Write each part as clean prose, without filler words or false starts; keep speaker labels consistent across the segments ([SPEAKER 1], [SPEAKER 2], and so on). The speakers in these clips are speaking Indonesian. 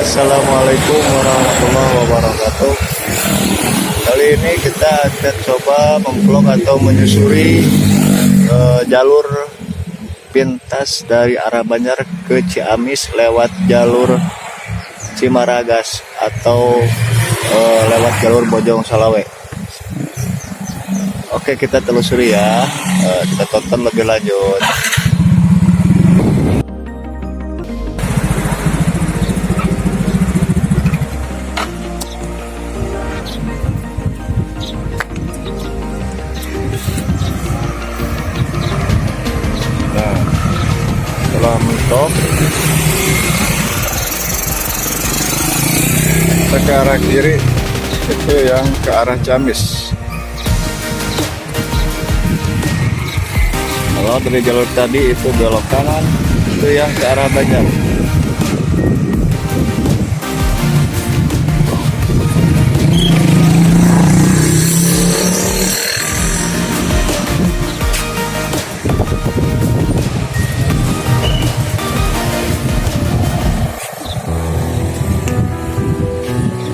[SPEAKER 1] Assalamualaikum warahmatullahi wabarakatuh. Kali ini kita akan coba memvlog atau menyusuri jalur pintas dari arah Banjar ke Ciamis lewat jalur Cimaragas atau lewat jalur Bojong Salawe. Oke, kita telusuri ya. Kita tonton lebih lanjut. Nah, setelah mentok, kita ke arah kiri, itu yang ke arah Ciamis. Kalau dari jalur tadi itu belok kanan, itu yang ke arah Banjar.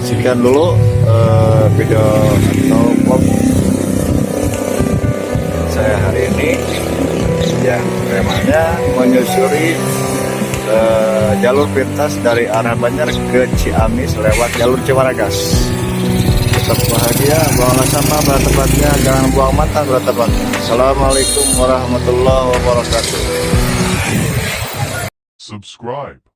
[SPEAKER 1] Sekian dulu video atau vlog saya hari ini yang temanya menyusuri jalur pintas dari arah Banjar ke Ciamis lewat jalur Cimaragas. Tetap bahagia, buanglah sampah pada tempatnya, jangan buang mata pada tempatnya. Assalamualaikum warahmatullahi wabarakatuh.
[SPEAKER 2] Subscribe.